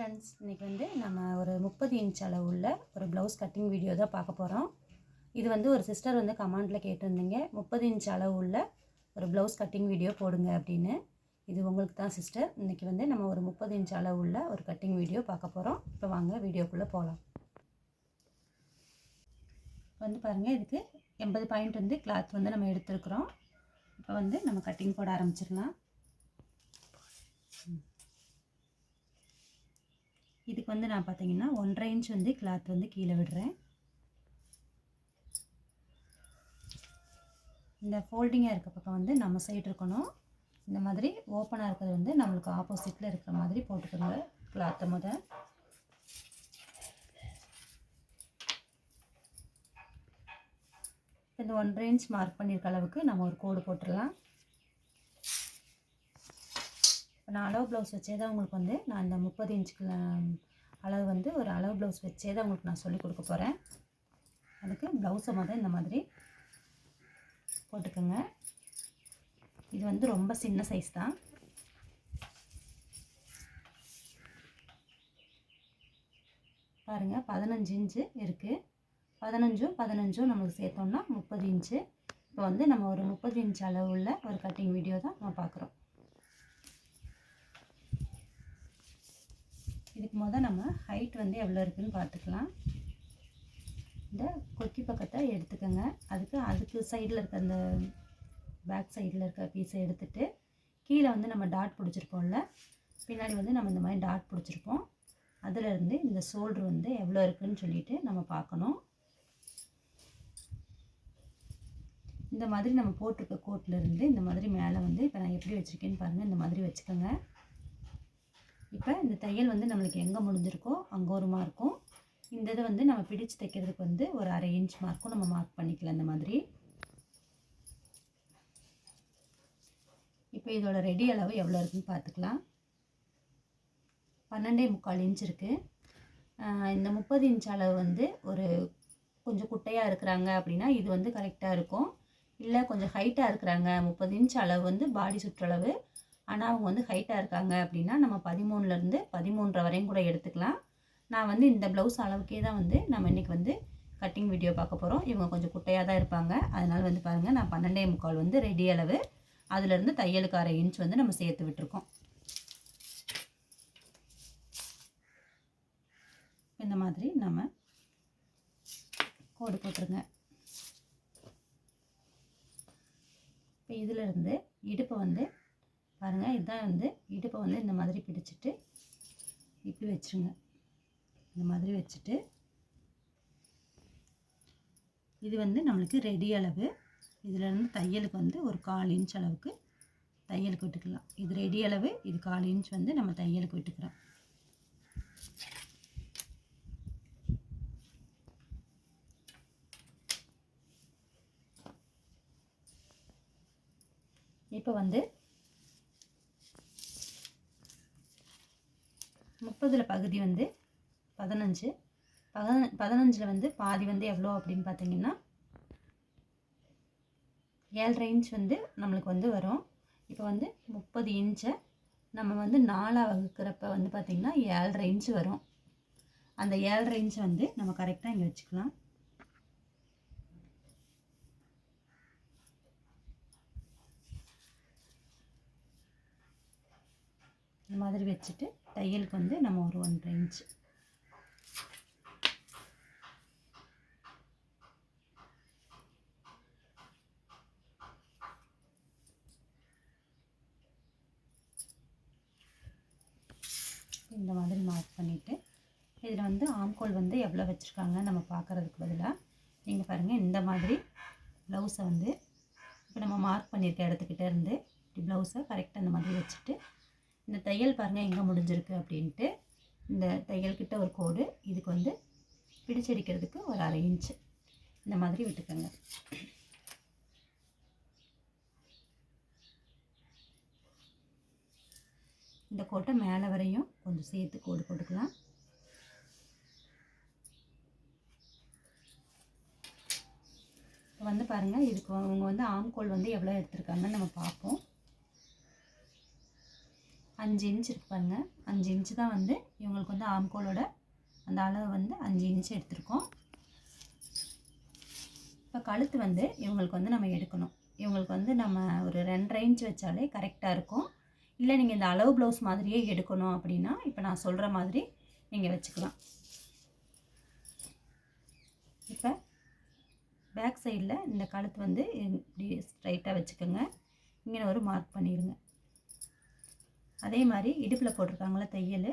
Friends, இன்றைக்கி வந்து நம்ம ஒரு 30 இன்ச் அளவு உள்ள ஒரு ப்ளவுஸ் கட்டிங் வீடியோ தான் பார்க்க போகிறோம். இது வந்து ஒரு சிஸ்டர் வந்து கமெண்ட்டில் கேட்டிருந்தீங்க, 30 இன்ச் அளவு உள்ள ஒரு ப்ளவுஸ் கட்டிங் வீடியோ போடுங்க அப்படின்னு. இது உங்களுக்கு தான் சிஸ்டர். இன்றைக்கி வந்து நம்ம ஒரு 30 இன்ச் அளவு உள்ள ஒரு கட்டிங் வீடியோ பார்க்க போகிறோம். இப்போ வாங்க வீடியோக்குள்ளே போகலாம். வந்து பாருங்கள், இதுக்கு 80 பாயிண்ட் வந்து கிளாத் வந்து நம்ம எடுத்துருக்குறோம். இப்போ வந்து நம்ம கட்டிங் போட ஆரம்பிச்சிடலாம். இதுக்கு வந்து நான் பார்த்தீங்கன்னா 1.5 இன்ச் வந்து கிளாத் வந்து கீழே விடுறேன். இந்த ஃபோல்டிங்காக இருக்க பக்கம் வந்து நம்ம சைடு இருக்கணும். இந்த மாதிரி ஓப்பனாக இருக்கிறது வந்து நம்மளுக்கு ஆப்போசிட்டில் இருக்கிற மாதிரி போட்டுக்கோங்க கிளாத்தை முதல். இந்த 1.5 இன்ச் மார்க் பண்ணியிருக்க அளவுக்கு நம்ம ஒரு கோடு போட்டுடலாம். இப்போ நான் அளவு ப்ளவுஸ் வச்சே தான் உங்களுக்கு வந்து நான் இந்த 30 இன்ச்சுக்கு அளவு வந்து ஒரு அளவு ப்ளவுஸ் வச்சே தான் உங்களுக்கு நான் சொல்லிக் கொடுக்க போகிறேன். அதுக்கு ப்ளவுஸை முதல் இந்த மாதிரி போட்டுக்கோங்க. இது வந்து ரொம்ப சின்ன சைஸ் தான். பாருங்கள், 15 இன்ச்சு இருக்குது. 15 நம்மளுக்கு சேர்த்தோம்னா 30 இன்ச்சு. இப்போ வந்து நம்ம ஒரு 30 இன்ச் அளவு உள்ள ஒரு கட்டிங் வீடியோ தான் நம்ம பார்க்குறோம். இதுக்கு முதல் நம்ம ஹைட் வந்து எவ்வளோ இருக்குதுன்னு பார்த்துக்கலாம். இந்த கொக்கி பக்கத்தை எடுத்துக்கோங்க. அதுக்கு சைடில் இருக்க அந்த பேக் சைடில் இருக்க பீஸை எடுத்துகிட்டு கீழே வந்து நம்ம டாட் பிடிச்சிருப்போம்ல, பின்னாடி வந்து நம்ம இந்த மாதிரி டாட் பிடிச்சிருப்போம். அதிலேருந்து இந்த ஷோல்ட்ரு வந்து எவ்வளோ இருக்குதுன்னு சொல்லிட்டு நம்ம பார்க்கணும். இந்த மாதிரி நம்ம போட்டிருக்க கோட்டிலேருந்து இந்த மாதிரி மேலே வந்து இப்போ நான் எப்படி வச்சுருக்கேன்னு பாருங்கள். இந்த மாதிரி வச்சுக்கோங்க. இப்போ இந்த தையல் வந்து நம்மளுக்கு எங்கே முடிஞ்சிருக்கோ அங்கே ஒரு மார்க்கும், இந்த இதை வந்து நம்ம பிடிச்சு தைக்கிறதுக்கு வந்து ஒரு 1/2 இன்ச் மார்க்கும் நம்ம மார்க் பண்ணிக்கலாம். இந்த மாதிரி இப்போ இதோட ரெடி அளவு எவ்வளோ இருக்குதுன்னு பார்த்துக்கலாம். 12.75 இன்ச் இருக்குது. இந்த 30 இன்ச் அளவு வந்து ஒரு கொஞ்சம் குட்டையாக இருக்கிறாங்க அப்படின்னா இது வந்து கரெக்டாக இருக்கும். இல்லை கொஞ்சம் ஹைட்டாக இருக்கிறாங்க, 30 இன்ச் அளவு வந்து பாடி சுற்றளவு, ஆனால் அவங்க வந்து ஹைட்டாக இருக்காங்க அப்படின்னா நம்ம 13லேருந்து 13.5 வரையும் கூட எடுத்துக்கலாம். நான் வந்து இந்த ப்ளவுஸ் அளவுக்கே தான் வந்து நம்ம இன்றைக்கி வந்து கட்டிங் வீடியோ பார்க்க போகிறோம். இவங்க கொஞ்சம் குட்டையாக தான் இருப்பாங்க. அதனால் வந்து பாருங்கள், நான் 12.75 வந்து ரெடி அளவு, அதுலேருந்து தையலுக்கு 1/2 இன்ச் வந்து நம்ம சேர்த்து விட்டுருக்கோம். இந்த மாதிரி நம்ம கோடு போட்டுருங்க. இப்போ இதிலேருந்து இடுப்பை வந்து பாருங்கள், இதுதான் வந்து இடுப்பை வந்து இந்த மாதிரி பிடிச்சிட்டு இப்படி வச்சுருங்க. இந்த மாதிரி வச்சுட்டு இது வந்து நம்மளுக்கு ரெடி அளவு. இதிலேருந்து தையலுக்கு வந்து ஒரு 1/4 இன்ச் அளவுக்கு தையலுக்கு விட்டுக்கலாம். இது ரெடி அளவு, இது 1/4 இன்ச் வந்து நம்ம தையலுக்கு விட்டுக்கிறோம். இப்போ வந்து 30ல் பகுதி வந்து 15. 15ல் வந்து பாதி வந்து எவ்வளோ அப்படின்னு பார்த்தீங்கன்னா 7.5 இன்ச் வந்து நம்மளுக்கு வந்து வரும். இப்போ வந்து 30 இன்ச்சை நம்ம வந்து 4 வகுக்கிறப்ப வந்து பார்த்திங்கன்னா 7.5 இன்ச் வரும். அந்த 7.5 இன்ச் வந்து நம்ம கரெக்டாக இங்கே வச்சுக்கலாம். இந்த மாதிரி வச்சுட்டு தையலுக்கு வந்து நம்ம ஒரு 1.5 இன்ச் இந்த மாதிரி மார்க் பண்ணிவிட்டு இதில் வந்து ஆம்கோல் வந்து எவ்வளோ வச்சுருக்காங்க நம்ம பார்க்குறதுக்கு பதிலாக நீங்கள் பாருங்கள், இந்த மாதிரி ப்ளவுஸை வந்து இப்போ நம்ம மார்க் பண்ணியிருக்க இடத்துக்கிட்ட இருந்து இப்படி ப்ளவுஸை கரெக்டாக இந்த மாதிரி வச்சுட்டு இந்த தையல் பாருங்கள் எங்கே முடிஞ்சிருக்கு அப்படின்ட்டு இந்த தையல்கிட்ட ஒரு கோடு, இதுக்கு வந்து பிடிச்சடிக்கிறதுக்கு ஒரு 1/2 இன்ச்சு இந்த மாதிரி விட்டுக்கோங்க. இந்த கோட்டை மேலே வரையும் கொஞ்சம் சேர்த்து கோடு போட்டுக்கலாம். இப்போ வந்து பாருங்கள், இதுக்கு அவங்க வந்து ஆம்கோல் வந்து எவ்வளோ எடுத்துருக்காங்கன்னு நம்ம பார்ப்போம். 5 இன்ச் இருக்கு பாருங்கள். 5 இன்ச்சு தான் வந்து இவங்களுக்கு வந்து ஆம்கோலோட அந்த அளவு வந்து 5 இன்ச்சு எடுத்திருக்கோம். இப்போ கழுத்து வந்து இவங்களுக்கு வந்து நம்ம எடுக்கணும். இவங்களுக்கு வந்து நம்ம ஒரு 2.5 இன்ச் வச்சாலே கரெக்டாக இருக்கும். இல்லை நீங்கள் இந்த அளவு ப்ளவுஸ் மாதிரியே எடுக்கணும் அப்படின்னா இப்போ நான் சொல்கிற மாதிரி நீங்கள் வச்சுக்கலாம். இப்போ பேக் சைடில் இந்த கழுத்து வந்து இப்படி ஸ்ட்ரைட்டாக வச்சுக்கோங்க. இங்கே ஒரு மார்க் பண்ணிடுங்க. அதே மாதிரி இடுப்பில் போட்டிருக்காங்களே தையல்,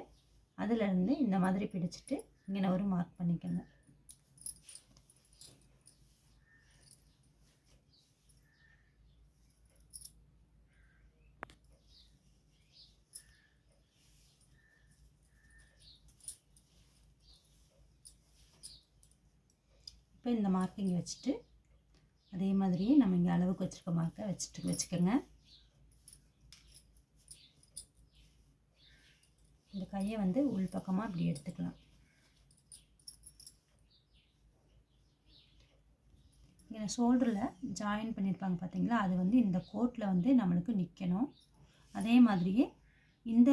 அதிலேருந்து இந்த மாதிரி பிடிச்சிட்டு இங்கே ஒரு மார்க் பண்ணிக்கோங்க. இப்போ இந்த மார்க்கிங் வச்சுட்டு அதே மாதிரியே நம்ம இங்கே அளவுக்கு வச்சுருக்க மார்க்கை வச்சுக்கோங்க. இந்த கையை வந்து உள் பக்கமாக இப்படி எடுத்துக்கலாம். இங்கே ஷோல்டரில் ஜாயின் பண்ணியிருப்பாங்க பார்த்தீங்களா, அது வந்து இந்த கோட்டில் வந்து நம்மளுக்கு நிற்கணும். அதே மாதிரியே இந்த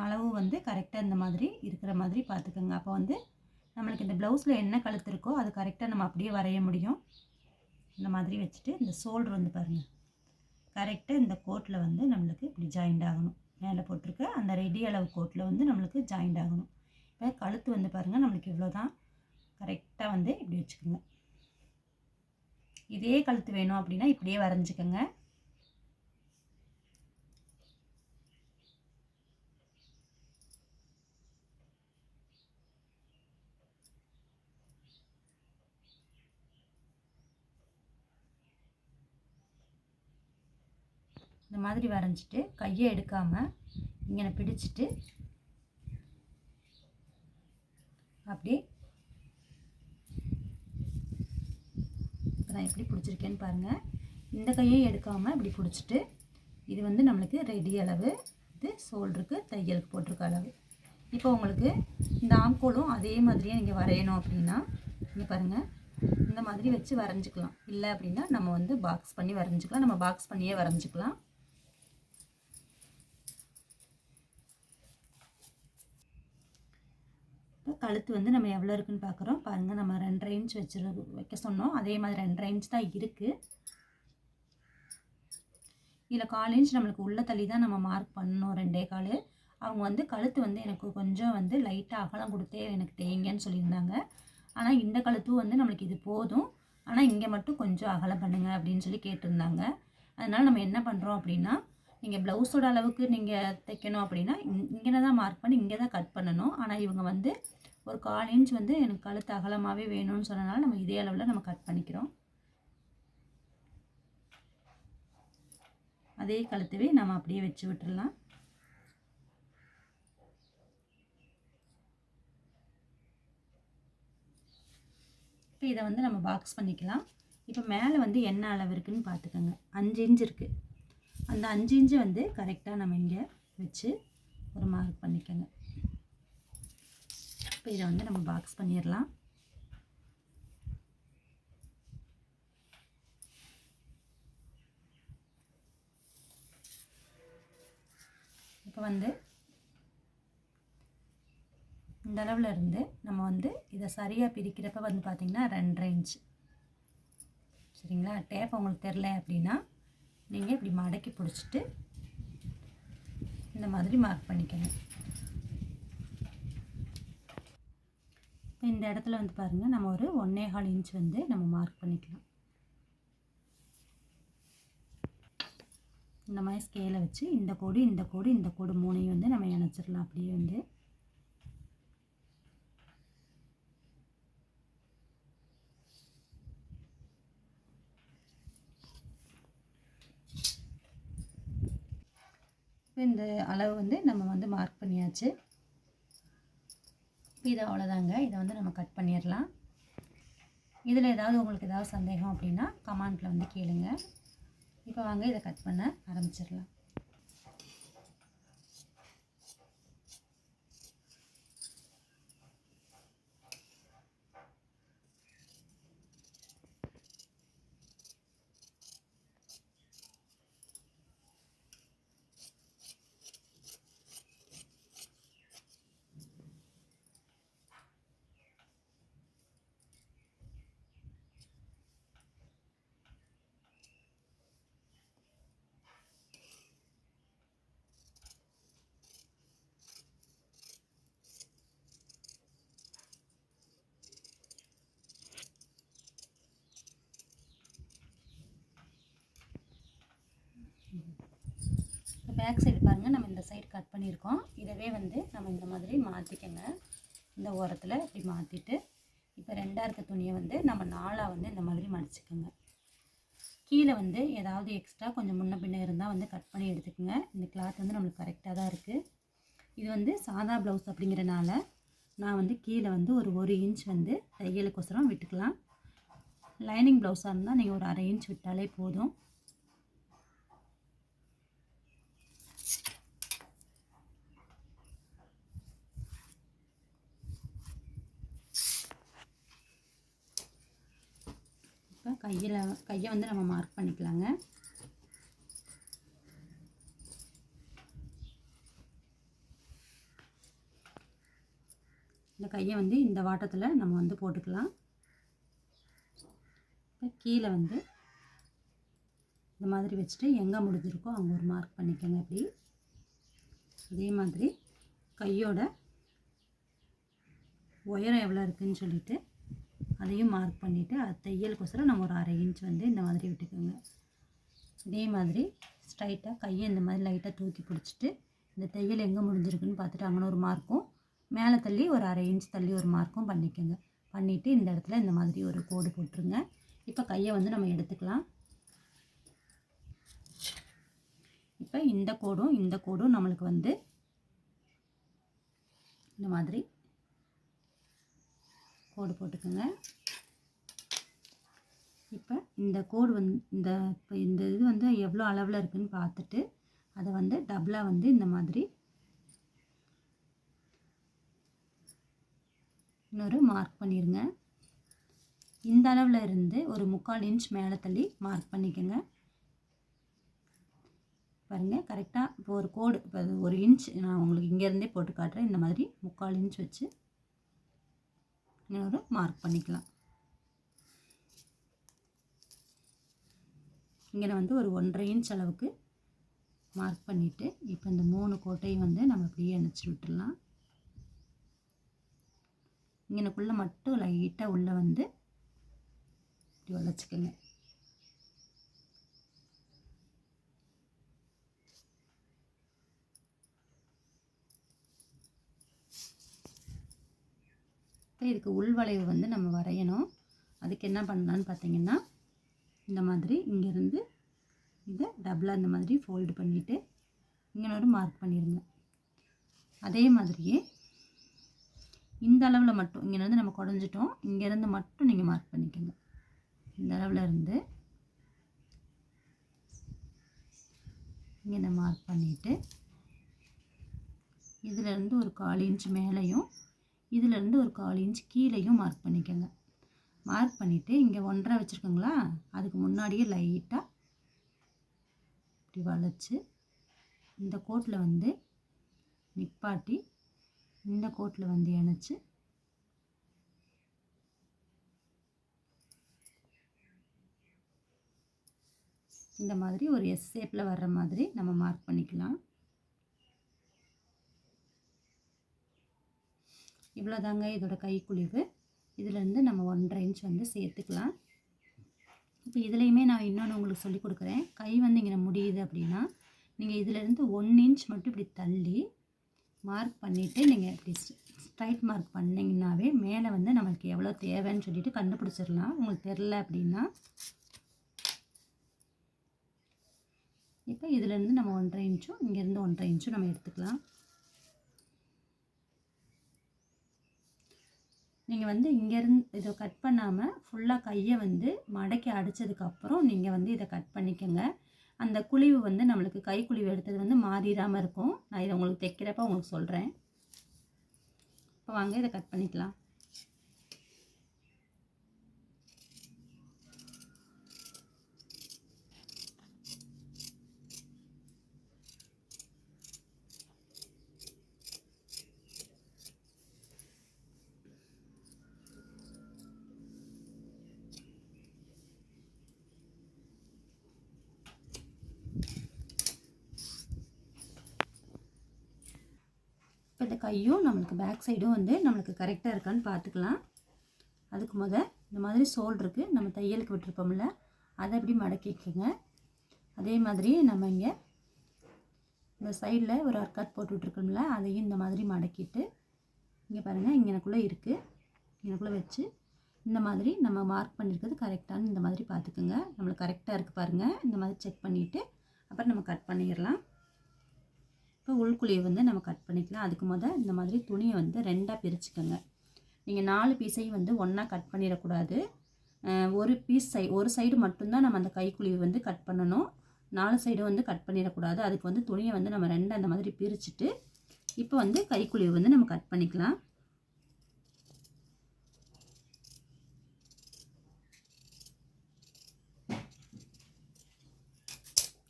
அளவு வந்து கரெக்டாக இந்த மாதிரி இருக்கிற மாதிரி பார்த்துக்கோங்க. அப்போ வந்து நம்மளுக்கு இந்த ப்ளவுஸில் என்ன கழுத்து இருக்கோ அது கரெக்டாக நம்ம அப்படியே வரைய முடியும். இந்த மாதிரி வச்சுட்டு இந்த ஷோல்டர் வந்து பாருங்கள், கரெக்டாக இந்த கோட்டில் வந்து நம்மளுக்கு இப்படி ஜாயிண்ட் ஆகணும். மேலே போட்டிருக்க அந்த ரெடி அளவு கோட்டில் வந்து நம்மளுக்கு ஜாயிண்ட் ஆகணும். இப்போ கழுத்து வந்து பாருங்கள், நம்மளுக்கு இவ்வளோ தான். கரெக்டாக வந்து இப்படி வச்சுக்கோங்க. இதே கழுத்து வேணும் அப்படின்னா இப்படியே வரைஞ்சிக்கோங்க. இந்த மாதிரி வரைஞ்சிட்டு கையை எடுக்காமல் இங்கே பிடிச்சிட்டு அப்படியே இப்போ நான் எப்படி பிடிச்சிருக்கேன்னு பாருங்கள். இந்த கையை எடுக்காமல் இப்படி பிடிச்சிட்டு இது வந்து நம்மளுக்கு ரெடி அளவு, இது ஷோல்டருக்கு தையலுக்கு போட்டிருக்க அளவு. இப்போ உங்களுக்கு இந்த ஆம்கோலும் அதே மாதிரியே நீங்கள் வரையணும் அப்படின்னா இங்கே பாருங்கள், இந்த மாதிரி வச்சு வரைஞ்சிக்கலாம். இல்லை அப்படின்னா நம்ம வந்து பாக்ஸ் பண்ணி வரைஞ்சிக்கலாம். நம்ம பாக்ஸ் பண்ணியே வரைஞ்சிக்கலாம். இப்போ கழுத்து வந்து நம்ம எவ்வளோ இருக்குதுன்னு பார்க்குறோம் பாருங்கள். நம்ம 2.5 இன்ச் வைக்க சொன்னோம். அதே மாதிரி 2.5 இன்ச் தான் இருக்குது. இதில் 1/4 இன்ச் நம்மளுக்கு உள்ள தள்ளி தான் நம்ம மார்க் பண்ணணும். 2.25. அவங்க வந்து கழுத்து வந்து எனக்கு கொஞ்சம் வந்து லைட்டாக அகலம் கொடுத்தே எனக்கு தேங்கன்னு சொல்லியிருந்தாங்க. ஆனால் இந்த கழுத்தும் வந்து நம்மளுக்கு இது போதும், ஆனால் இங்கே மட்டும் கொஞ்சம் அகலம் பண்ணுங்க அப்படின்னு சொல்லி கேட்டிருந்தாங்க. அதனால் நம்ம என்ன பண்ணுறோம் அப்படின்னா, நீங்கள் ப்ளவுஸோட அளவுக்கு நீங்கள் தைக்கணும் அப்படின்னா இங்கே தான் மார்க் பண்ணி இங்கே தான் கட் பண்ணணும். ஆனால் இவங்க வந்து ஒரு 1/4 இன்ச் வந்து எனக்கு கழுத்து அகலமாகவே வேணும்னு சொன்னனால நம்ம இதே அளவில் நம்ம கட் பண்ணிக்கிறோம். அதே கழுத்துவே நம்ம அப்படியே வச்சு விட்டுடலாம். இப்போ இதை வந்து நம்ம பாக்ஸ் பண்ணிக்கலாம். இப்போ மேலே வந்து என்ன அளவு இருக்குதுன்னு பார்த்துக்கோங்க. 5 இன்ச் இருக்குது. அந்த 5 இன்ச்சு வந்து கரெக்டாக நம்ம இங்கே வச்சு ஒரு மார்க் பண்ணிக்கோங்க. இப்போ இதை வந்து நம்ம பாக்ஸ் பண்ணிடலாம். இப்போ வந்து இந்த அளவில் இருந்து நம்ம வந்து இதை சரியாக பிரிக்கிறப்ப வந்து பார்த்திங்கன்னா 2.5 இன்ச். சரிங்களா? டேப் உங்களுக்கு தெரில அப்படின்னா நீங்கள் இப்படி மடக்கி பிடிச்சிட்டு இந்த மாதிரி மார்க் பண்ணிக்கணும். இப்போ இந்த இடத்துல வந்து பாருங்கள், நம்ம ஒரு 1.25 இன்ச் வந்து நம்ம மார்க் பண்ணிக்கலாம். இந்த மாதிரி ஸ்கேலை வச்சு இந்த கோடு இந்த கோடு இந்த கோடு 3ஐயும் வந்து நம்ம இணைச்சிடலாம். அப்படியே வந்து இந்த அளவு வந்து நம்ம வந்து மார்க் பண்ணியாச்சு. இது அவ்வளோதாங்க. இதை வந்து நம்ம கட் பண்ணிடலாம். இதில் ஏதாவது உங்களுக்கு ஏதாவது சந்தேகம் அப்படின்னா கமெண்ட்டில் வந்து கேளுங்க. இப்போ வாங்க இதை கட் பண்ண ஆரம்பிச்சிடலாம். பேக் சைடு பாருங்கள், நம்ம இந்த சைடு கட் பண்ணியிருக்கோம். இதவே வந்து நம்ம இந்த மாதிரி மாற்றிக்கங்க. இந்த ஓரத்தில் இப்படி மாற்றிட்டு இப்போ 2ஆக இருக்க துணியை வந்து நம்ம 4ஆக வந்து இந்த மாதிரி மடிச்சுக்கோங்க. கீழே வந்து ஏதாவது எக்ஸ்ட்ரா கொஞ்சம் முன்ன பின்ன இருந்தால் வந்து கட் பண்ணி எடுத்துக்கோங்க. இந்த கிளாத் வந்து நம்மளுக்கு கரெக்டாக தான் இருக்குது. இது வந்து சாதா ப்ளவுஸ் அப்படிங்கிறனால நான் வந்து கீழே வந்து ஒரு 1 இன்ச் வந்து தையலுக்கோசரம் விட்டுக்கலாம். லைனிங் ப்ளவுஸாக இருந்தால் நீங்கள் ஒரு 1/2 இன்ச் விட்டாலே போதும். இப்போ கையை வந்து நம்ம மார்க் பண்ணிக்கலாங்க. இந்த கையை வந்து இந்த வாட்டத்தில் நம்ம வந்து போட்டுக்கலாம். இப்போ கீழே வந்து இந்த மாதிரி வச்சுட்டு எங்கே முடிஞ்சிருக்கோ அங்கே ஒரு மார்க் பண்ணிக்கோங்க. இப்படி அதே மாதிரி கையோட உயரம் எவ்வளோ இருக்குதுன்னு சொல்லிவிட்டு அதையும் மார்க் பண்ணிவிட்டு அது தையலுக்கோசரம் நம்ம ஒரு 1/2 இன்ச் வந்து இந்த மாதிரி விட்டுக்கோங்க. இதே மாதிரி ஸ்ட்ரைட்டாக கையை இந்த மாதிரி லைட்டாக தூக்கி பிடிச்சிட்டு இந்த தையல் எங்கே முடிஞ்சிருக்குன்னு பார்த்துட்டு அங்கே ஒரு மார்க்கும் மேலே தள்ளி ஒரு 1/2 இன்ச் தள்ளி ஒரு மார்க்கும் பண்ணிக்கோங்க. பண்ணிவிட்டு இந்த இடத்துல இந்த மாதிரி ஒரு கோடு போட்டுருங்க. இப்போ கையை வந்து நம்ம எடுத்துக்கலாம். இப்போ இந்த கோடும் நம்மளுக்கு வந்து இந்த மாதிரி கோடு போட்டுக்கோங்க. இப்போ இந்த கோடு வந்து இந்த இது வந்து எவ்வளோ அளவில் இருக்குதுன்னு பார்த்துட்டு அதை வந்து டபுளாக வந்து இந்த மாதிரி இன்னொரு மார்க் பண்ணிடுங்க. இந்த அளவில் இருந்து ஒரு 3/4 இன்ச் மேலே தள்ளி மார்க் பண்ணிக்கோங்க. பாருங்கள் கரெக்டாக இப்போ ஒரு கோடு, இப்போ 1 இன்ச் நான் உங்களுக்கு இங்கேருந்தே போட்டு காட்டுறேன். இந்த மாதிரி 3/4 இன்ச் வச்சு இன்னொரு மார்க் பண்ணிக்கலாம். இங்கே வந்து ஒரு 1/2 இன்ச் அளவுக்கு மார்க் பண்ணிவிட்டு இப்போ இந்த 3 கோட்டையும் வந்து நம்ம அப்படியே அணைச்சி விட்டுடலாம். இங்கனக்குள்ளே மட்டும் லைட்டாக உள்ளே வந்து இப்படி வளைச்சிக்கோங்க. இப்போ இதுக்கு உள்வளைவு வந்து நம்ம வரையணும். அதுக்கு என்ன பண்ணலான்னு பார்த்தீங்கன்னா, இந்த மாதிரி இங்கேருந்து இதை டபுளாக இந்த மாதிரி ஃபோல்டு பண்ணிவிட்டு இங்கே ஒரு மார்க் பண்ணிடுங்க. அதே மாதிரியே இந்த அளவில் மட்டும் இங்கேருந்து நம்ம குறைஞ்சிட்டோம், இங்கேருந்து மட்டும் நீங்கள் மார்க் பண்ணிக்கோங்க. இந்த அளவில் இருந்து இங்கே மார்க் பண்ணிவிட்டு இதிலேருந்து ஒரு 1/4 இன்ச் மேலேயும் இதிலேருந்து ஒரு 1/4 இன்ச் கீழேயும் மார்க் பண்ணிக்கோங்க. மார்க் பண்ணிவிட்டு இங்கே 1.5 வச்சுருக்கோங்களா, அதுக்கு முன்னாடியே லைட்டாக இப்படி வளைச்சி இந்த கோட்டில் வந்து நிப்பாட்டி இந்த கோட்டில் வந்து இணைச்சி இந்த மாதிரி ஒரு எஸ் ஷேப்பில் வர்ற மாதிரி நம்ம மார்க் பண்ணிக்கலாம். இவ்வளோதாங்க இதோட கைக்குழிவு. இதிலேருந்து நம்ம 1.5 இன்ச் வந்து சேர்த்துக்கலாம். இப்போ இதுலேயுமே நான் இன்னொன்று உங்களுக்கு சொல்லிக் கொடுக்குறேன். கை வந்து இங்கே முடியுது அப்படின்னா நீங்கள் இதிலேருந்து 1 இன்ச் மட்டும் இப்படி தள்ளி மார்க் பண்ணிவிட்டு நீங்கள் இப்படி ஸ்ட்ரைட் மார்க் பண்ணிங்கன்னாவே மேலே வந்து நம்மளுக்கு எவ்வளோ தேவைன்னு சொல்லிட்டு கண்டுபிடிச்சிடலாம். உங்களுக்கு தெரில அப்படின்னா இப்போ இதிலேருந்து நம்ம 1.5 இன்ச்சும் இங்கேருந்து 1.5 இன்ச்சும் நம்ம எடுத்துக்கலாம். நீங்கள் வந்து இங்கேருந்து இதை கட் பண்ணாமல் ஃபுல்லாக கையை வந்து மடக்கி அடித்ததுக்கப்புறம் நீங்கள் வந்து இதை கட் பண்ணிக்கோங்க. அந்த குழிவு வந்து நம்மளுக்கு கைக்குழிவு எடுத்தது வந்து மாறிடாமல் இருக்கும். நான் இதை உங்களுக்கு தைக்கிறப்ப உங்களுக்கு சொல்கிறேன். இப்போ வாங்க இதை கட் பண்ணிக்கலாம். இப்போ இந்த கையும் நம்மளுக்கு பேக் சைடும் வந்து நம்மளுக்கு கரெக்டாக இருக்கான்னு பார்த்துக்கலாம். அதுக்கு இந்த மாதிரி சோல் இருக்குது, நம்ம தையலுக்கு விட்டுருப்போம்ல, அதை அப்படி மடக்கிக்கோங்க. அதே மாதிரி நம்ம இங்கே இந்த சைடில் ஒரு அர்க்காட் போட்டு விட்ருக்கோம்ல, அதையும் இந்த மாதிரி மடக்கிட்டு இங்கே பாருங்கள், இங்கனக்குள்ளே இருக்குது, இங்கனக்குள்ளே வச்சு இந்த மாதிரி நம்ம மார்க் பண்ணியிருக்கிறது கரெக்டானு இந்த மாதிரி பார்த்துக்குங்க. நம்மளுக்கு கரெக்டாக இருக்குது பாருங்கள். இந்த மாதிரி செக் பண்ணிவிட்டு அப்புறம் நம்ம கட் பண்ணிடலாம். இப்போ உள்குழியை வந்து நம்ம கட் பண்ணிக்கலாம். அதுக்கு இந்த மாதிரி துணியை வந்து 2ஆக பிரிச்சுக்கோங்க. நீங்கள் 4 பீஸையும் வந்து ஒன்றா கட் பண்ணிடக்கூடாது. ஒரு சைடு மட்டும்தான் நம்ம அந்த கைக்குழியை வந்து கட் பண்ணணும். 4 சைடும் வந்து கட் பண்ணிடக்கூடாது. அதுக்கு வந்து துணியை வந்து நம்ம 2 அந்த மாதிரி பிரிச்சுட்டு இப்போ வந்து கைக்குழியை வந்து நம்ம கட் பண்ணிக்கலாம்.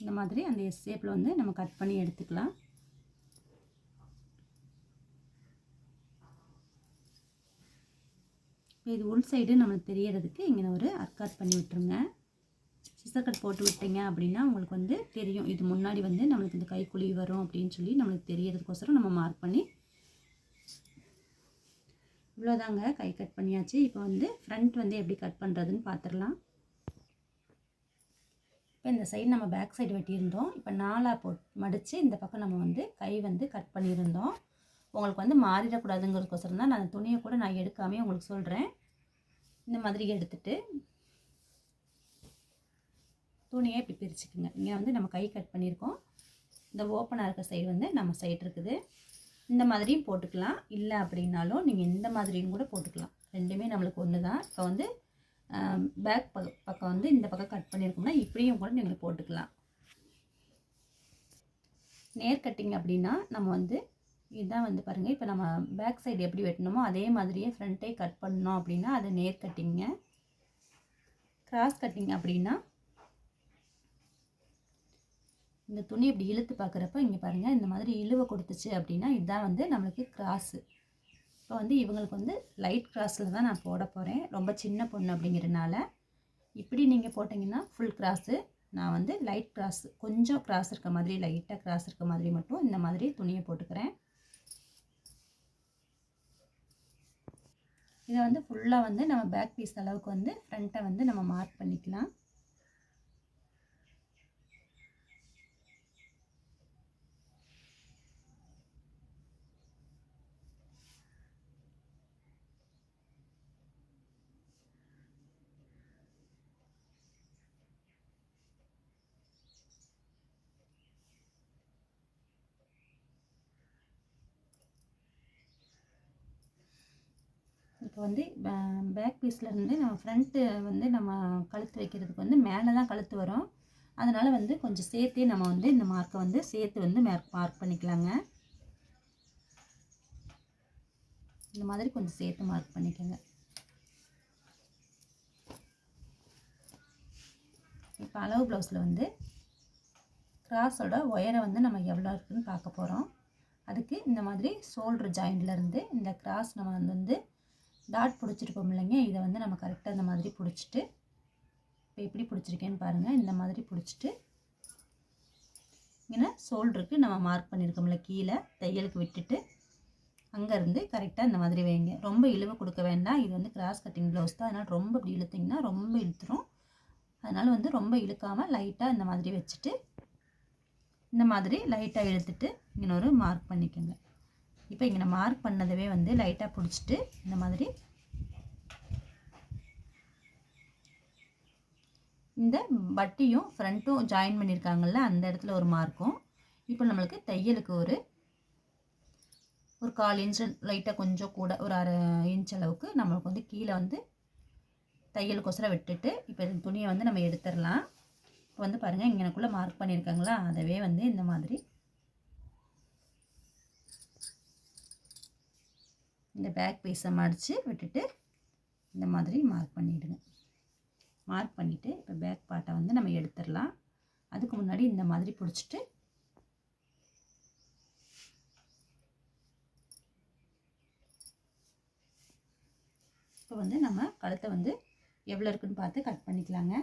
இந்த மாதிரி அந்த எஸ் ஷேப்பில் வந்து நம்ம கட் பண்ணி எடுத்துக்கலாம். இது உள் சைடு நம்மளுக்கு தெரியறதுக்கு இங்கே ஒரு அர்க்காட் பண்ணி விட்டுருங்க. சிசர் கட் போட்டு விட்டீங்க அப்படின்னா உங்களுக்கு வந்து தெரியும், இது முன்னாடி வந்து நம்மளுக்கு இந்த கைக்குழி வரும் அப்படின்னு சொல்லி நம்மளுக்கு தெரியறதுக்கோசரம் நம்ம மார்க் பண்ணி. இவ்வளோதாங்க, கை கட் பண்ணியாச்சு. இப்போ வந்து ஃப்ரண்ட் வந்து எப்படி கட் பண்ணுறதுன்னு பார்த்துடலாம். இப்போ இந்த சைடு நம்ம பேக் சைடு வெட்டியிருந்தோம். இப்போ 4ஆக மடித்து இந்த பக்கம் நம்ம வந்து கை வந்து கட் பண்ணியிருந்தோம். உங்களுக்கு வந்து மாறிடக்கூடாதுங்கிறதுக்கோசரம் தான் நான் துணியை கூட நான் எடுக்காமே உங்களுக்கு சொல்கிறேன். இந்த மாதிரி எடுத்துட்டு துணியை இப்படி பிரிச்சுக்குங்க. இங்கே வந்து நம்ம கை கட் பண்ணியிருக்கோம். இந்த ஓப்பனாக இருக்க சைடு வந்து நம்ம சைடு இருக்குது. இந்த மாதிரியும் போட்டுக்கலாம், இல்லை அப்படின்னாலும் நீங்கள் இந்த மாதிரியும் கூட போட்டுக்கலாம். ரெண்டுமே நம்மளுக்கு ஒன்று தான். இப்போ வந்து பேக் பக்கம் வந்து இந்த பக்கம் கட் பண்ணியிருக்கோம்னா இப்படியும் கூட நீங்கள் போட்டுக்கலாம். நேர் கட்டிங் அப்படின்னா நம்ம வந்து இதுதான் வந்து பாருங்கள், இப்போ நம்ம பேக் சைடு எப்படி வெட்டணுமோ அதே மாதிரியே ஃப்ரண்ட்டே கட் பண்ணோம் அப்படின்னா அது நேர் கட்டிங்க. கிராஸ் கட்டிங் அப்படின்னா இந்த துணி இப்படி இழுத்து பார்க்குறப்ப இங்கே பாருங்கள், இந்த மாதிரி இழுவை கொடுத்துச்சு அப்படின்னா இதுதான் வந்து நம்மளுக்கு கிராஸு. இப்போ வந்து இவங்களுக்கு வந்து லைட் கிராஸில் தான் நான் போட போகிறேன். ரொம்ப சின்ன பொண்ணு அப்படிங்கிறதுனால இப்படி நீங்கள் போட்டிங்கன்னா ஃபுல் கிராஸு. நான் வந்து லைட் கிராஸ், கொஞ்சம் கிராஸ் இருக்க மாதிரி, லைட்டாக கிராஸ் இருக்க மாதிரி மட்டும் இந்த மாதிரி துணியை போட்டுக்கிறேன். இதை வந்து ஃபுல்லாக வந்து நம்ம பேக் பீஸ் அளவுக்கு வந்து ஃப்ரண்ட்டை வந்து நம்ம மார்க் பண்ணிக்கலாம். இப்போ வந்து பேக் பீஸ்லேருந்து நம்ம ஃப்ரண்ட்டு வந்து நம்ம கழுத்து வைக்கிறதுக்கு வந்து மேலே தான் கழுத்து வரும். அதனால் வந்து கொஞ்சம் சேர்த்தே நம்ம வந்து இந்த மார்க்கை வந்து சேர்த்து வந்து மார்க் பண்ணிக்கலாங்க. இந்த மாதிரி கொஞ்சம் சேர்த்து மார்க் பண்ணிக்கோங்க. இப்போ அளவு ப்ளவுஸில் வந்து கிராஸோட ஒயரை வந்து நம்ம எவ்வளோ இருக்குதுன்னு பார்க்க போகிறோம். அதுக்கு இந்த மாதிரி ஷோல்டர் ஜாயிண்ட்லேருந்து இந்த கிராஸ் நம்ம வந்து டாட் பிடிச்சிருக்கோம் இல்லைங்க, இதை வந்து நம்ம கரெக்டாக இந்த மாதிரி பிடிச்சிட்டு, இப்போ எப்படி பிடிச்சிருக்கேன்னு பாருங்கள். இந்த மாதிரி பிடிச்சிட்டு இங்கே ஷோல்டருக்கு நம்ம மார்க் பண்ணியிருக்கோம்ல கீழே தையலுக்கு விட்டுட்டு அங்கேருந்து கரெக்டாக இந்த மாதிரி வைங்க. ரொம்ப இழுவை கொடுக்க வேண்டாம். இது வந்து கிராஸ் கட்டிங் ப்ளவுஸ் தான், அதனால் ரொம்ப இப்படி இழுத்திங்கன்னா ரொம்ப இழுத்துரும். அதனால் வந்து ரொம்ப இழுக்காமல் லைட்டாக இந்த மாதிரி வச்சுட்டு இந்த மாதிரி லைட்டாக இழுத்துட்டு இங்கே ஒரு மார்க் பண்ணிக்கோங்க. இப்போ இங்கே நான் மார்க் பண்ணதவே வந்து லைட்டாக பிடிச்சிட்டு இந்த மாதிரி இந்த பட்டியும் ஃப்ரண்ட்டும் ஜாயின் பண்ணியிருக்காங்கல்ல அந்த இடத்துல ஒரு மார்க்கும். இப்போ நம்மளுக்கு தையலுக்கு ஒரு 1/4 இன்ச்சு லைட்டாக கொஞ்சம் கூட ஒரு 1/2 இன்ச் அளவுக்கு நம்மளுக்கு வந்து கீழே வந்து தையலுக்கோசரம் விட்டுட்டு இப்போ இந்த துணியை வந்து நம்ம எடுத்துடலாம். இப்போ வந்து பாருங்கள், இங்கே எனக்குள்ளே மார்க் பண்ணியிருக்காங்களா அதவே வந்து இந்த மாதிரி இந்த பேக் பீஸை மடித்து விட்டுட்டு இந்த மாதிரி மார்க் பண்ணிவிடுங்க. மார்க் பண்ணிவிட்டு இப்போ பேக் பார்ட்டை வந்து நம்ம எடுத்துடலாம். அதுக்கு முன்னாடி இந்த மாதிரி பிடிச்சிட்டு இப்போ வந்து நம்ம கழுத்தை வந்து எவ்வளோ இருக்குன்னு பார்த்து கட் பண்ணிக்கலாங்க.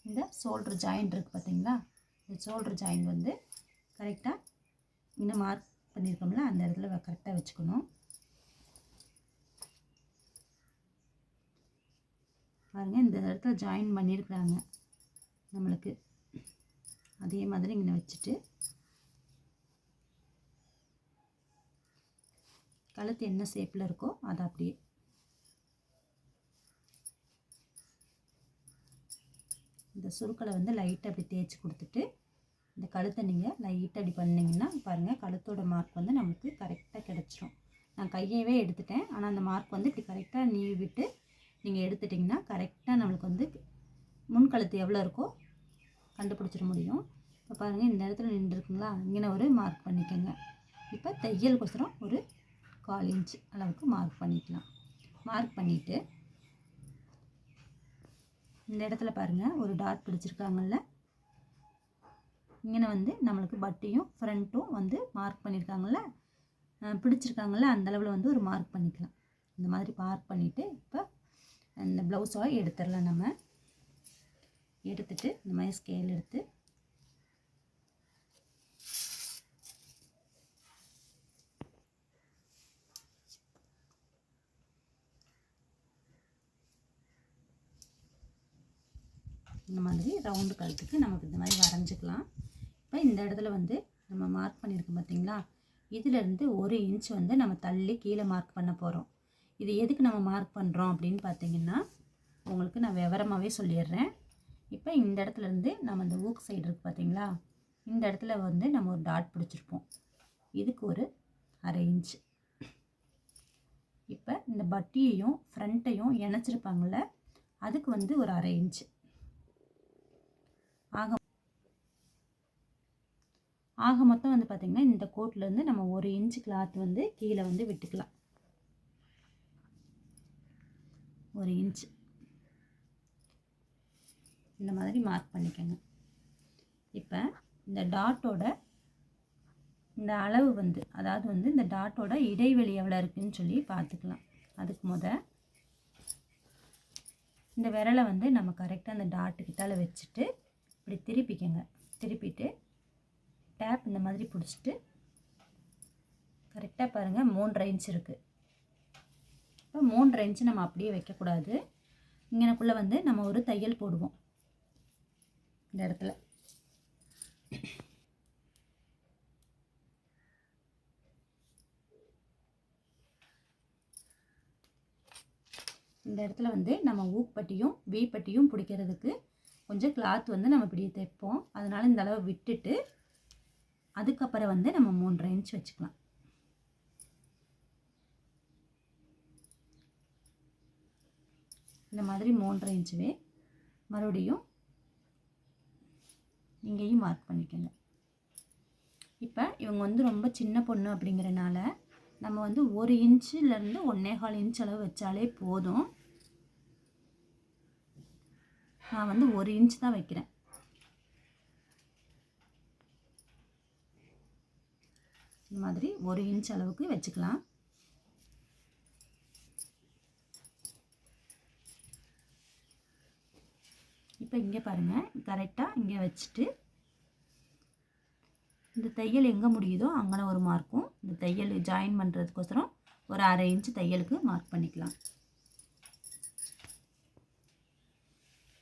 இந்த ஷோல்டர் ஜாயிண்ட் இருக்குது பார்த்தீங்களா, இந்த ஷோல்டர் ஜாயிண்ட் வந்து கரெக்டாக இன்னும் மார்க் பண்ணியிருக்கோம்ல அந்த இடத்துல கரெக்டாக வச்சுக்கணும். பாருங்கள் இந்த இடத்துல ஜாயின் பண்ணியிருக்கிறாங்க நம்மளுக்கு. அதே மாதிரி இங்கே வச்சுட்டு கழுத்து என்ன ஷேப்பில் இருக்கோ அதை அப்படியே இந்த சுருக்களை வந்து லைட்டாக அப்படி தேய்ச்சி கொடுத்துட்டு இந்த கழுத்தை நீங்கள் லைட்டாக அப்படி பண்ணிங்கன்னா பாருங்கள் கழுத்தோட மார்க் வந்து நமக்கு கரெக்டாக கிடச்சிரும். நான் கையவே எடுத்துட்டேன், ஆனால் அந்த மார்க் வந்து இப்படி கரெக்டாக நீவி விட்டு நீங்கள் எடுத்துட்டிங்கன்னா கரெக்டாக நம்மளுக்கு வந்து முன் கழுத்து எவ்வளோ இருக்கோ கண்டுபிடிச்சிட முடியும். இப்போ பாருங்கள் இந்த இடத்துல நின்றுருக்குங்களா, இங்கே ஒரு மார்க் பண்ணிக்கோங்க. இப்போ தையலுக்கோசரம் ஒரு 1/4 இன்ச் அளவுக்கு மார்க் பண்ணிக்கலாம். மார்க் பண்ணிவிட்டு இந்த இடத்துல பாருங்கள் ஒரு டாட் பிடிச்சிருக்காங்கல்ல, இங்கே வந்து நம்மளுக்கு பட்டியும் ஃப்ரண்ட்டும் வந்து மார்க் பண்ணியிருக்காங்கல்ல, பிடிச்சிருக்காங்கல்ல, அந்த அளவில் வந்து ஒரு மார்க் பண்ணிக்கலாம். இந்த மாதிரி மார்க் பண்ணிவிட்டு இப்போ இந்த ப்ளவுஸாக எடுத்துடலாம். நம்ம எடுத்துட்டு இந்த மாதிரி ஸ்கேல் எடுத்து இந்த மாதிரி ரவுண்டு கழுத்துக்கு நமக்கு இந்த மாதிரி வரைஞ்சிக்கலாம். இப்போ இந்த இடத்துல வந்து நம்ம மார்க் பண்ணியிருக்கோம் பார்த்தீங்களா, இதிலேருந்து 1 இன்ச் வந்து நம்ம தள்ளி கீழே மார்க் பண்ண போகிறோம். இது எதுக்கு நம்ம மார்க் பண்ணுறோம் அப்படின்னு பார்த்தீங்கன்னா உங்களுக்கு நான் விவரமாகவே சொல்லிடுறேன். இப்போ இந்த இடத்துலேருந்து நம்ம இந்த ஊக்கு சைடு இருக்குது பார்த்தீங்களா, இந்த இடத்துல வந்து நம்ம ஒரு டாட் பிடிச்சிருப்போம், இதுக்கு ஒரு 1/2 இன்ச். இப்போ இந்த பட்டியையும் ஃப்ரண்ட்டையும் இணைச்சிருப்பாங்கள்ல, அதுக்கு வந்து ஒரு 1/2 இன்ச். ஆக மொத்தம் வந்து பார்த்திங்கன்னா இந்த கோட்லேருந்து நம்ம 1 இன்ச் கிளாத் வந்து கீழே வந்து விட்டுக்கலாம். 1 இன்ச் இந்த மாதிரி மார்க் பண்ணிக்கோங்க. இப்போ இந்த டாட்டோட இந்த அளவு வந்து அதாவது வந்து இந்த டாட்டோட இடைவெளி எவ்வளோ இருக்குதுன்னு சொல்லி பார்த்துக்கலாம். அதுக்கு இந்த விரலை வந்து நம்ம கரெக்டாக அந்த டாட்டுக்கிட்டால் வச்சுட்டு இப்படி திருப்பிக்கங்க. திருப்பிட்டு டேப் இந்த மாதிரி பிடிச்சிட்டு கரெக்டாக பாருங்கள் 3.5 இன்ச் இருக்குது. இப்போ 3.5 இன்ச்சு நம்ம அப்படியே வைக்கக்கூடாது, இங்கனக்குள்ளே வந்து நம்ம ஒரு தையல் போடுவோம். இந்த இடத்துல இந்த இடத்துல வந்து நம்ம ஊக்பட்டியும் வீப்பட்டியும் பிடிக்கிறதுக்கு கொஞ்சம் கிளாத் வந்து நம்ம இப்படி தைப்போம். அதனால் இந்த அளவு விட்டுட்டு அதுக்கப்புறம் வந்து நம்ம 3.5 இன்ச் வச்சுக்கலாம். இந்த மாதிரி 3.5 இன்ச்சுவே மறுபடியும் இங்கேயும் மார்க் பண்ணிக்கோங்க. இப்போ இவங்க வந்து ரொம்ப சின்ன பொண்ணு அப்படிங்கிறனால நம்ம வந்து 1 இன்ச்சிலேருந்து 1.25 இன்ச் அளவு வச்சாலே போதும். நான் வந்து 1 இன்ச் தான் வைக்கிறேன். இந்த மாதிரி 1 இன்ச் அளவுக்கு வச்சுக்கலாம். இப்போ இங்கே பாருங்கள், கரெக்டாக இங்கே வச்சுட்டு இந்த தையல் எங்கே முடியுதோ அங்கே ஒரு மார்க்கும், இந்த தையல் ஜாயின் பண்ணுறதுக்கோசரம் ஒரு 1/2 இன்ச் தையலுக்கு மார்க் பண்ணிக்கலாம்.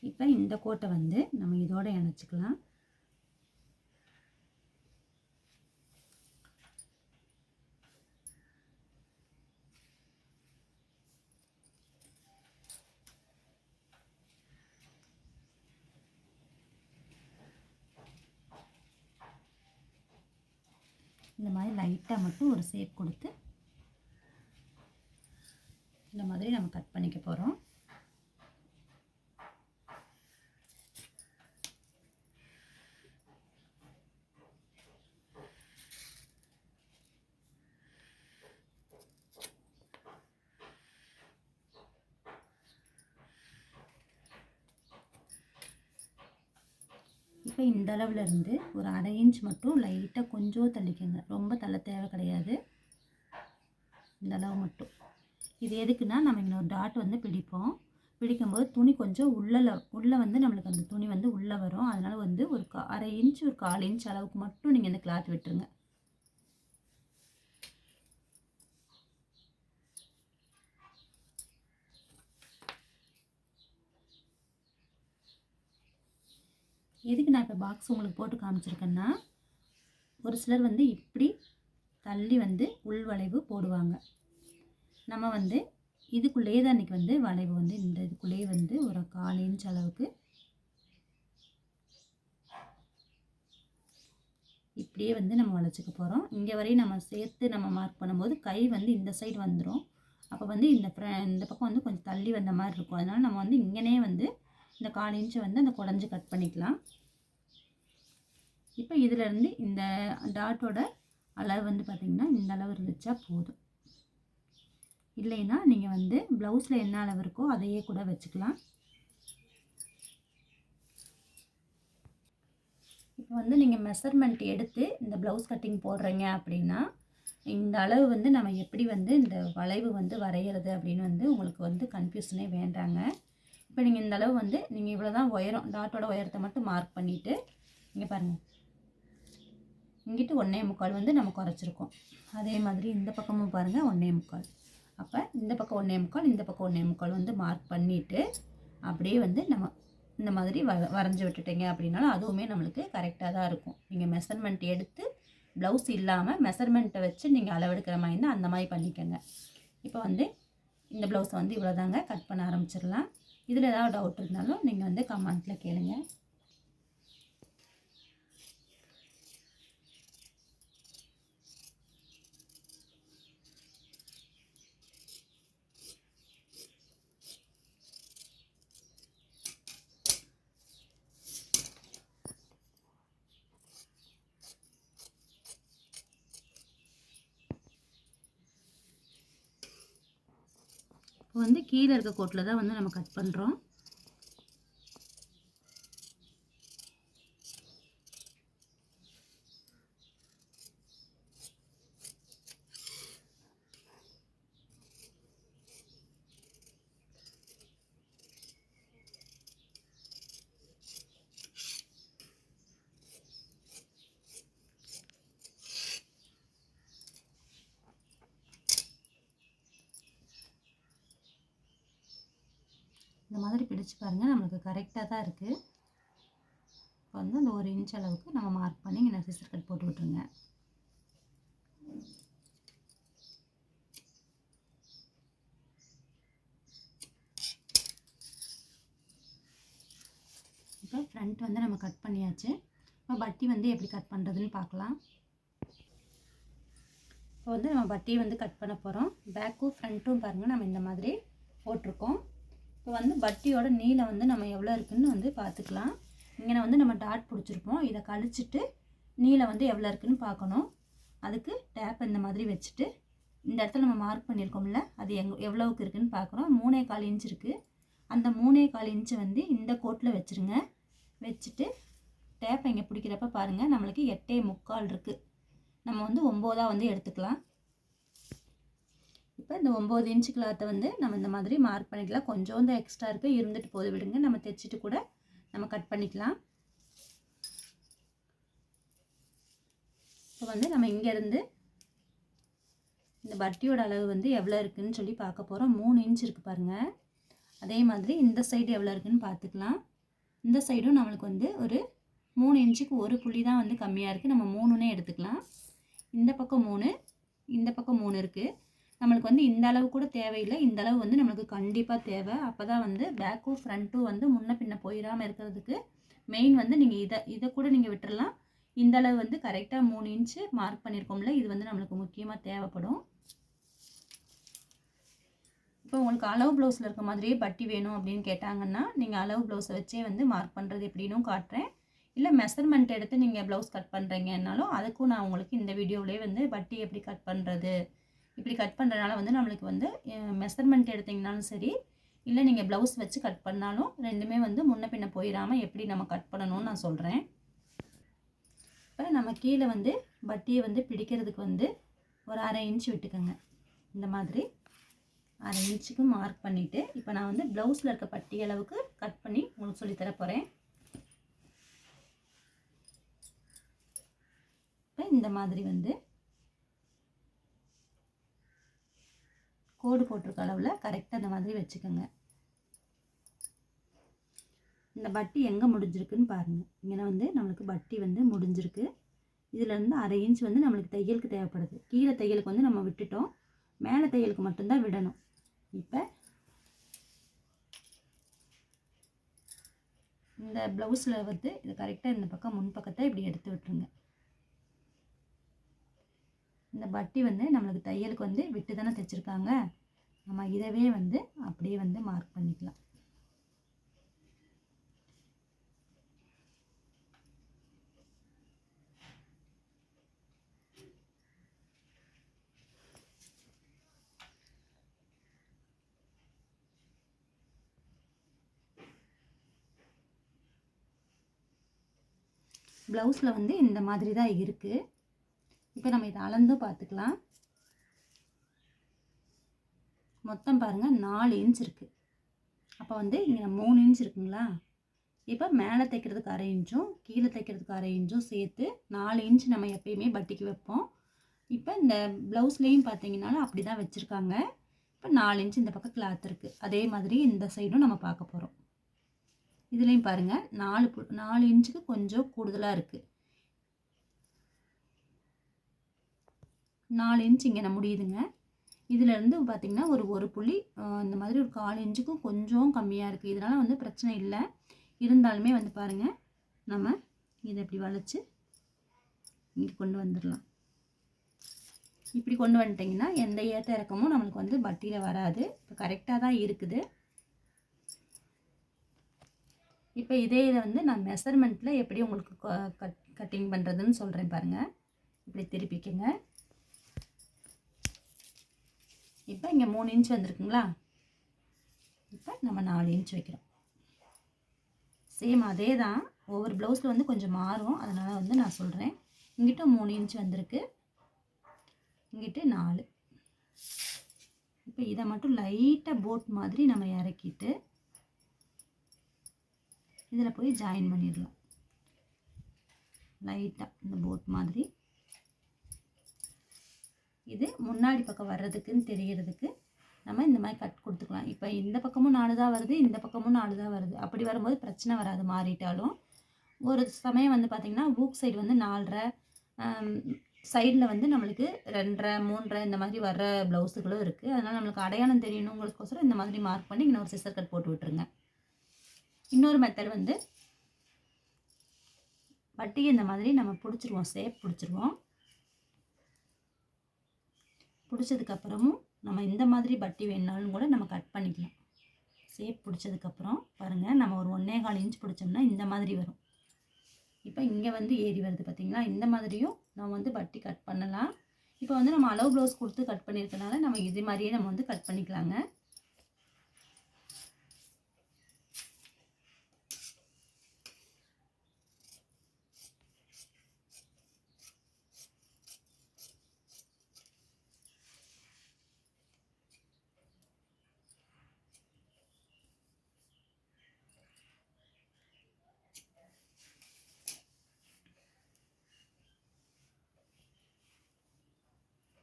இப்போ இந்த கோட்டை வந்து நம்ம இதோட இணைச்சிக்கலாம். இந்த மாதிரி லைட்டாக மட்டும் ஒரு ஷேப் கொடுத்து இந்த மாதிரி நம்ம கட் பண்ணிக்க போகிறோம். இப்போ இந்த அளவில் இருந்து ஒரு 1/2 இன்ச் மட்டும் லைட்டாக கொஞ்சம் தள்ளிக்கங்க, ரொம்ப தள்ள தேவை கிடையாது. இந்த அளவு மட்டும். இது எதுக்குன்னா நம்ம இங்கே ஒரு டாட் வந்து பிடிப்போம், பிடிக்கும்போது துணி கொஞ்சம் உள்ளே வந்து நம்மளுக்கு அந்த துணி வந்து உள்ளே வரும். அதனால் வந்து ஒரு 1/2 இன்ச் ஒரு 1/4 இன்ச் அளவுக்கு மட்டும் நீங்கள் இந்த கிளாத் விட்டுருங்க. எதுக்கு நான் இப்போ பாக்ஸ் உங்களுக்கு போட்டு காமிச்சிருக்கேன்னா, ஒரு சிலர் வந்து இப்படி தள்ளி வந்து உள் வளைவு போடுவாங்க. நம்ம வந்து இதுக்குள்ளேயே தான் இன்றைக்கி வந்து வளைவு வந்து இந்த இதுக்குள்ளேயே வந்து ஒரு 1/4 இன்ச் அளவுக்கு இப்படியே வந்து நம்ம வளைச்சிக்க போகிறோம். இங்கே வரையும் நம்ம சேர்த்து நம்ம மார்க் பண்ணும்போது கை வந்து இந்த சைடு வந்துடும். அப்போ வந்து இந்த பக்கம் வந்து கொஞ்சம் தள்ளி வந்த மாதிரி இருக்கும். அதனால் நம்ம வந்து இங்கனே வந்து இந்த 1/4 இன்ச்சை வந்து அந்த குடஞ்சி கட் பண்ணிக்கலாம். இப்போ இதிலேருந்து இந்த டாட்டோட அளவு வந்து பார்த்திங்கன்னா இந்த அளவு இருந்துச்சா போதும். இல்லைன்னா நீங்கள் வந்து ப்ளவுஸில் என்ன அளவு இருக்கோ அதையே கூட வச்சுக்கலாம். இப்போ வந்து நீங்கள் மெஷர்மெண்ட் எடுத்து இந்த ப்ளவுஸ் கட்டிங் போடுறீங்க அப்படின்னா, இந்த அளவு வந்து நம்ம எப்படி வந்து இந்த வளைவு வந்து வரைகிறது அப்படின்னு வந்து உங்களுக்கு வந்து கன்ஃபியூஷனே வேண்டாங்க. இப்போ நீங்கள் இந்த அளவு வந்து நீங்கள் இவ்வளோ தான் உயரம், டாட்டோட உயரத்தை மட்டும் மார்க் பண்ணிவிட்டு இங்கே பாருங்கள், இங்கிட்டு 1.25 வந்து நம்ம குறைச்சிருக்கோம். அதே மாதிரி இந்த பக்கமும் பாருங்கள் 1.25. அப்போ இந்த பக்கம் 1.25, இந்த பக்கம் 1.25 வந்து மார்க் பண்ணிவிட்டு அப்படியே வந்து நம்ம இந்த மாதிரி வரைஞ்சி விட்டுட்டீங்க அப்படின்னாலும் அதுவுமே நம்மளுக்கு கரெக்டாக தான் இருக்கும். நீங்கள் மெஷர்மெண்ட் எடுத்து ப்ளவுஸ் இல்லாமல் மெஷர்மெண்ட்டை வச்சு நீங்கள் அளவெடுக்கிற மாதிரி இருந்தால் அந்த மாதிரி பண்ணிக்கோங்க. இப்போ வந்து இந்த ப்ளவுஸை வந்து இவ்வளோ தாங்க கட் பண்ண ஆரம்பிச்சிடலாம். இதில் ஏதாவது டவுட் இருந்தாலும் நீங்கள் வந்து கமெண்ட்டில் கேளுங்க. இப்போ வந்து கீழே இருக்க கோட்டில் தான் வந்து நம்ம கட் பண்ணுறோம். இந்த மாதிரி பிடிச்சு பாருங்கள், நம்மளுக்கு கரெக்டாக தான் இருக்குது. இப்போ வந்து அந்த 1 இன்ச் அளவுக்கு நம்ம மார்க் பண்ணி இங்கே சிசர் கட் போட்டு விட்ருங்க. இப்போ ஃப்ரண்ட் வந்து நம்ம கட் பண்ணியாச்சு. இப்போ பட்டி வந்து எப்படி கட் பண்ணுறதுன்னு பார்க்கலாம். இப்போ வந்து நம்ம பட்டியை வந்து கட் பண்ண போகிறோம். பேக்கும் ஃப்ரண்ட்டும் பாருங்கள் நம்ம இந்த மாதிரி போட்டிருக்கோம். இப்போ வந்து பட்டியோட நீளம் வந்து நம்ம எவ்வளோ இருக்குதுன்னு வந்து பார்த்துக்கலாம். இங்கே வந்து நம்ம டாட் பிடிச்சிருப்போம். இதை கழிச்சிட்டு நீளம் வந்து எவ்வளோ இருக்குதுன்னு பார்க்கணும். அதுக்கு டேப் இந்த மாதிரி வச்சுட்டு இந்த இடத்துல நம்ம மார்க் பண்ணியிருக்கோம்ல, அது எவ்வளோவுக்கு இருக்குதுன்னு பார்க்குறோம். 3.25 இன்ச் இருக்குது. அந்த 3.25 இன்ச்சு வந்து இந்த கோட்டில் வச்சுருங்க. வச்சுட்டு டேப்பை இங்கே பிடிக்கிறப்ப பாருங்கள், நம்மளுக்கு 8.25 இருக்குது. நம்ம வந்து 9 வந்து எடுத்துக்கலாம். இப்போ இந்த 9 இன்ச்சு கிளாத்தை வந்து நம்ம இந்த மாதிரி மார்க் பண்ணிக்கலாம். கொஞ்சம் தான் எக்ஸ்ட்ரா இருக்குது, இருந்துட்டு போது விடுங்க. நம்ம தைச்சிட்டு கூட நம்ம கட் பண்ணிக்கலாம். இப்போ வந்து நம்ம இங்கேருந்து இந்த பட்டியோட அளவு வந்து எவ்வளோ இருக்குதுன்னு சொல்லி பார்க்க போகிறோம். 3 இன்ச் இருக்குது பாருங்கள். அதே மாதிரி இந்த சைடு எவ்வளோ இருக்குதுன்னு பார்த்துக்கலாம். இந்த சைடும் நம்மளுக்கு வந்து ஒரு 3 இன்ச்சுக்கு ஒரு புள்ளி தான் வந்து கம்மியாக இருக்குது. நம்ம 3னே எடுத்துக்கலாம். இந்த பக்கம் 3, இந்த பக்கம் 3 இருக்குது. நம்மளுக்கு வந்து இந்த அளவு கூட தேவையில்லை, இந்த அளவு வந்து நம்மளுக்கு கண்டிப்பாக தேவை. அப்போ தான் வந்து பேக்கும் ஃப்ரண்ட்டும் வந்து முன்ன பின்ன போயிடாமல் இருக்கிறதுக்கு மெயின் வந்து நீங்கள் இதை கூட நீங்கள் விட்டுறலாம். இந்த அளவு வந்து கரெக்டாக 3 இன்ச்சு மார்க் பண்ணியிருக்கோம்ல, இது வந்து நம்மளுக்கு முக்கியமாக தேவைப்படும். இப்போ உங்களுக்கு அளவு ப்ளவுஸில் இருக்க மாதிரியே பட்டி வேணும் அப்படின்னு கேட்டாங்கன்னா, நீங்கள் அளவு ப்ளவுஸை வச்சே வந்து மார்க் பண்ணுறது எப்படின்னும் காட்டுறேன். இல்லை மெஷர்மெண்ட் எடுத்து நீங்கள் ப்ளவுஸ் கட் பண்ணுறீங்கன்னாலும் அதுக்கும் நான் உங்களுக்கு இந்த வீடியோவிலே வந்து பட்டி எப்படி கட் பண்ணுறது, இப்படி கட் பண்ணுறதுனால வந்து நம்மளுக்கு வந்து மெஷர்மெண்ட் எடுத்திங்கனாலும் சரி, இல்லை நீங்கள் ப்ளவுஸ் வச்சு கட் பண்ணாலும் ரெண்டுமே வந்து முன்ன பின்ன போயிடாமல் எப்படி நம்ம கட் பண்ணணும்னு நான் சொல்கிறேன். இப்போ நம்ம கீழே வந்து பட்டியை வந்து பிடிக்கிறதுக்கு வந்து ஒரு 1/2 இன்ச் விட்டுக்கோங்க. இந்த மாதிரி 1/2 இன்ச்சுக்கு மார்க் பண்ணிவிட்டு இப்போ நான் வந்து ப்ளவுஸில் இருக்க பட்டி அளவுக்கு கட் பண்ணி உங்களுக்கு சொல்லித்தர போகிறேன். இப்போ இந்த மாதிரி வந்து கோடு போட்டிருக்க அளவில் கரெக்டாக அந்த மாதிரி வச்சுக்கோங்க. இந்த பட்டி எங்கே முடிஞ்சிருக்குன்னு பாருங்கள். இங்கே வந்து நம்மளுக்கு பட்டி வந்து முடிஞ்சிருக்கு. இதிலேருந்து 1/2 இன்ச் வந்து நம்மளுக்கு தையலுக்கு தேவைப்படுது. கீழே தையலுக்கு வந்து நம்ம விட்டுட்டோம், மேலே தையலுக்கு மட்டும்தான் விடணும். இப்போ இந்த ப்ளவுஸில் வந்து இது கரெக்டாக இந்த பக்கம் முன் பக்கத்தை இப்படி எடுத்து விட்டுருங்க. இந்த பட்டி வந்து நம்மளுக்கு தையலுக்கு வந்து விட்டு தானே தைச்சிருக்காங்க, நம்ம இதவே வந்து அப்படியே வந்து மார்க் பண்ணிக்கலாம். ப்ளவுஸில் வந்து இந்த மாதிரி தான் இருக்குது. இப்போ நம்ம இதை அளந்து பார்த்துக்கலாம். மொத்தம் பாருங்கள் 4 இன்ச் இருக்குது. அப்போ வந்து இங்கே 3 இன்ச் இருக்குங்களா. இப்போ மேலே தைக்கிறதுக்கு 1/2 இன்ச்சும் கீழே தைக்கிறதுக்கு 1/2 இன்ச்சும் சேர்த்து 4 இன்ச் நம்ம எப்பயுமே பட்டிக்கு வைப்போம். இப்போ இந்த ப்ளவுஸ்லேயும் பார்த்தீங்கன்னாலும் அப்படி தான் வச்சுருக்காங்க. இப்போ 4 இன்ச் இந்த பக்கம் கிளாத் இருக்குது. அதே மாதிரி இந்த சைடும் நம்ம பார்க்க போகிறோம். இதுலேயும் பாருங்கள் 4 இன்ச்சுக்கு கொஞ்சம் கூடுதலாக இருக்குது. 4 இன்ச் இங்கே நான் முடியுதுங்க. இதிலேருந்து பார்த்திங்கன்னா ஒரு புள்ளி இந்த மாதிரி ஒரு 1/4 இன்ச்சுக்கும் கொஞ்சம் கம்மியாக இருக்குது. இதனால் வந்து பிரச்சனை இல்லை. இருந்தாலுமே வந்து பாருங்கள், நம்ம இதை இப்படி வளைச்சி இங்கே கொண்டு வந்துடலாம். இப்படி கொண்டு வந்துட்டிங்கன்னா எந்த ஏற்ற இறக்கமும் நம்மளுக்கு வந்து பட்டியில் வராது. இப்போ கரெக்டாக தான் இருக்குது. இப்போ இதே இதை வந்து நான் மெஷர்மெண்ட்டில் எப்படி உங்களுக்கு கட்டிங் பண்ணுறதுன்னு சொல்கிறேன் பாருங்கள். இப்படி திருப்பிக்கங்க. இப்போ இங்கே 3 இன்ச் வந்திருக்குங்களா. இப்போ நம்ம 4 இன்ச் வைக்கிறோம். சேம் அதே தான், ஒவ்வொரு ப்ளவுஸில் வந்து கொஞ்சம் மாறும், அதனால் வந்து நான் சொல்கிறேன். இங்கிட்ட 3 இன்ச் வந்திருக்கு, இங்கிட்ட 4. இப்போ இதை மட்டும் லைட்டாக போட் மாதிரி நம்ம இறக்கிட்டு இதில் போய் ஜாயின் பண்ணிடலாம். லைட்டாக இந்த போட் மாதிரி. இது முன்னாடி பக்கம் வர்றதுக்குன்னு தெரியறதுக்கு நம்ம இந்த மாதிரி கட் கொடுத்துக்கலாம். இப்போ இந்த பக்கமும் 4 தான் வருது, இந்த பக்கமும் 4 தான் வருது. அப்படி வரும்போது பிரச்சனை வராது மாறிட்டாலும். ஒரு சமயம் வந்து பார்த்திங்கன்னா ஊக் சைடு வந்து 4.5, சைடில் வந்து நம்மளுக்கு 2.5, 3 இந்த மாதிரி வர்ற ப்ளவுஸுகளும் இருக்குது. அதனால் நம்மளுக்கு அடையாளம் தெரியணுங்களுக்கோசரம் இந்த மாதிரி மார்க் பண்ணி இன்னொரு சிசர் கட் போட்டு விட்டுருங்க. இன்னொரு மெத்தட் வந்து பட்டியை இந்த மாதிரி நம்ம பிடிச்சிருவோம், ஷேப் பிடிச்சிருவோம். பிடிச்சதுக்கப்புறமும் நம்ம இந்த மாதிரி பட்டி வேணுனாலும் கூட நம்ம கட் பண்ணிக்கலாம். ஷேப் பிடிச்சதுக்கப்புறம் பாருங்கள், நம்ம ஒரு 1.25 இன்ச் பிடிச்சோம்னா இந்த மாதிரி வரும். இப்போ இங்கே வந்து ஏறி வருது பார்த்திங்களா. இந்த மாதிரியும் நம்ம வந்து பட்டி கட் பண்ணலாம். இப்போ வந்து நம்ம அளவு ப்ளவுஸ் கொடுத்து கட் பண்ணியிருக்கனால நம்ம இது மாதிரியே நம்ம வந்து கட் பண்ணிக்கலாங்க.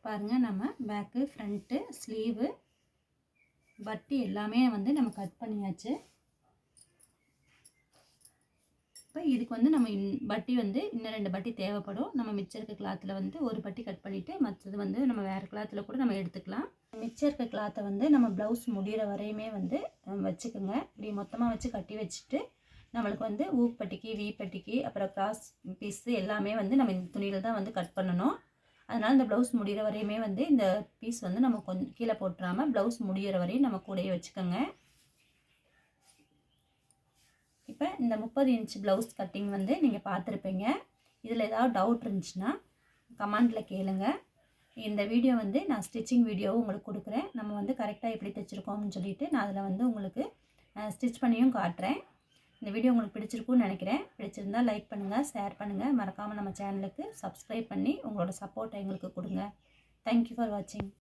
பாருங்கள், நம்ம பேக்கு, ஃப்ரண்ட்டு, ஸ்லீவு, பட்டி எல்லாமே வந்து நம்ம கட் பண்ணியாச்சு. இப்போ இதுக்கு வந்து நம்ம பட்டி வந்து இன்னும் 2 பட்டி தேவைப்படும். நம்ம மிச்சம் இருக்க கிளாத்தில் வந்து ஒரு பட்டி கட் பண்ணிவிட்டு மற்றது வந்து நம்ம வேறு கிளாத்தில் கூட நம்ம எடுத்துக்கலாம். மிச்சம் இருக்க கிளாத்தை வந்து நம்ம ப்ளவுஸ் முடிகிற வரையுமே வந்து வச்சுக்கோங்க. இப்படி மொத்தமாக வச்சு கட்டி வச்சுட்டு நம்மளுக்கு வந்து ஊக் பட்டிக்கு, வி பட்டிக்கு, அப்புறம் கிராஸ் பீஸு எல்லாமே வந்து நம்ம இந்த துணியில் தான் வந்து கட் பண்ணணும். அதனால் இந்த ப்ளவுஸ் முடிகிற வரையுமே வந்து இந்த பீஸ் வந்து நம்ம கொஞ்சம் கீழே போட்டுறாமல் ப்ளவுஸ் முடிகிற வரையும் நம்ம கூடயே வச்சுக்கோங்க. இப்போ இந்த 30 இன்ச் ப்ளவுஸ் கட்டிங் வந்து நீங்கள் பார்த்துருப்பீங்க. இதில் ஏதாவது டவுட் இருந்துச்சுன்னா கமெண்டில் கேளுங்க. இந்த வீடியோ வந்து நான் ஸ்டிச்சிங் வீடியோவும் உங்களுக்கு கொடுக்குறேன். நம்ம வந்து கரெக்டாக எப்படி தைச்சிருக்கோம்னு சொல்லிவிட்டு நான் அதில் வந்து உங்களுக்கு ஸ்டிச் பண்ணியும் காட்டுறேன். இந்த வீடியோ உங்களுக்கு பிடிச்சிருக்குன்னு நினைக்கிறேன். பிடிச்சிருந்தால் லைக் பண்ணுங்கள், ஷேர் பண்ணுங்கள். மறக்காமல் நம்ம சேனலுக்கு சப்ஸ்கிரைப் பண்ணி உங்களோட சப்போர்ட்டை எங்களுக்கு கொடுங்க. தேங்க்யூ ஃபார் வாட்சிங்.